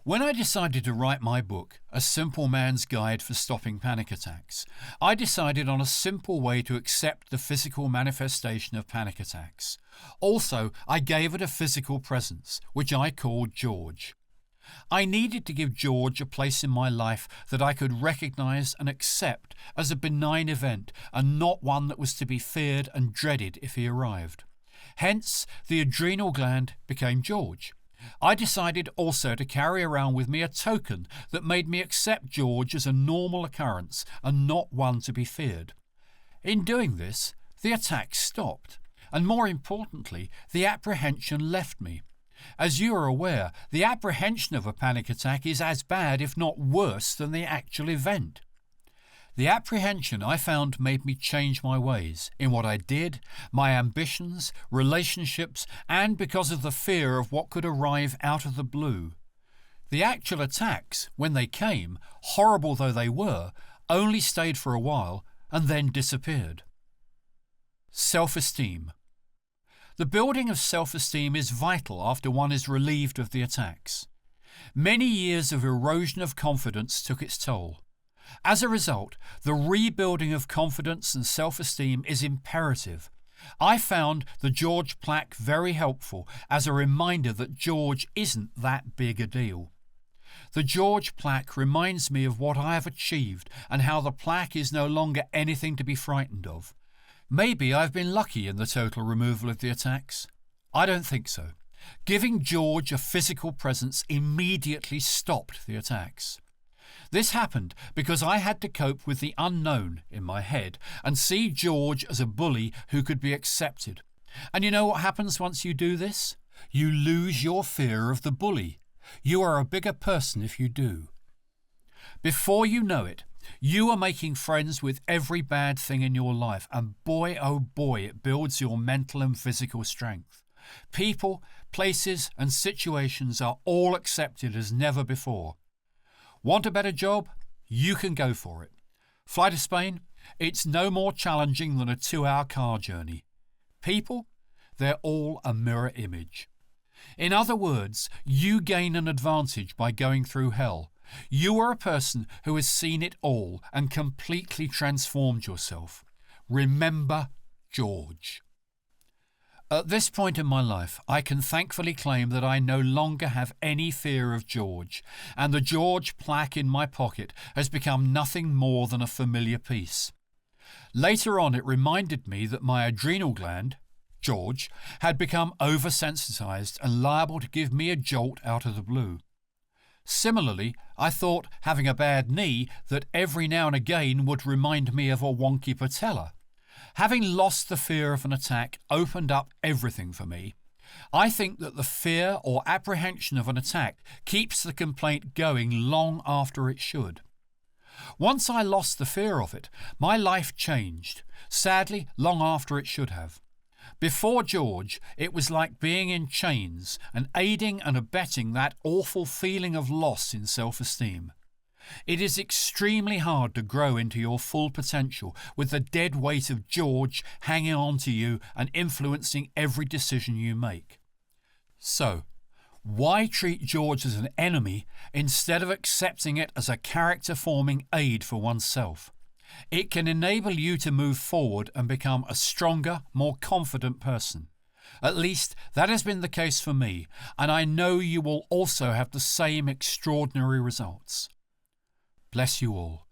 When I decided to write my book, A Simple Man's Guide for Stopping Panic Attacks, I decided on a simple way to accept the physical manifestation of panic attacks. Also, I gave it a physical presence, which I called George. I needed to give George a place in my life that I could recognise and accept as a benign event and not one that was to be feared and dreaded if he arrived. Hence, the adrenal gland became George. I decided also to carry around with me a token that made me accept George as a normal occurrence and not one to be feared. In doing this, the attacks stopped, and more importantly, the apprehension left me. As you are aware, the apprehension of a panic attack is as bad, if not worse, than the actual event. The apprehension, I found, made me change my ways in what I did, my ambitions, relationships, and because of the fear of what could arrive out of the blue. The actual attacks, when they came, horrible though they were, only stayed for a while and then disappeared. Self-esteem. The building of self-esteem is vital after one is relieved of the attacks. Many years of erosion of confidence took its toll. As a result, the rebuilding of confidence and self-esteem is imperative. I found the George plaque very helpful as a reminder that George isn't that big a deal. The George plaque reminds me of what I have achieved and how the plaque is no longer anything to be frightened of. Maybe I've been lucky in the total removal of the attacks. I don't think so. Giving George a physical presence immediately stopped the attacks. This happened because I had to cope with the unknown in my head and see George as a bully who could be accepted. And you know what happens once you do this? You lose your fear of the bully. You are a bigger person if you do. Before you know it, you are making friends with every bad thing in your life, and boy, oh boy, it builds your mental and physical strength. People, places, and situations are all accepted as never before. Want a better job? You can go for it. Fly to Spain? It's no more challenging than a 2-hour car journey. People? They're all a mirror image. In other words, you gain an advantage by going through hell. You are a person who has seen it all and completely transformed yourself. Remember George. At this point in my life, I can thankfully claim that I no longer have any fear of George, and the George plaque in my pocket has become nothing more than a familiar piece. Later on, it reminded me that my adrenal gland, George, had become oversensitized and liable to give me a jolt out of the blue. Similarly, I thought having a bad knee that every now and again would remind me of a wonky patella. Having lost the fear of an attack opened up everything for me. I think that the fear or apprehension of an attack keeps the complaint going long after it should. Once I lost the fear of it, my life changed, sadly long after it should have. Before George, it was like being in chains and aiding and abetting that awful feeling of loss in self-esteem. It is extremely hard to grow into your full potential with the dead weight of George hanging on to you and influencing every decision you make. So, why treat George as an enemy instead of accepting it as a character-forming aid for oneself? It can enable you to move forward and become a stronger, more confident person. At least that has been the case for me, and I know you will also have the same extraordinary results. Bless you all.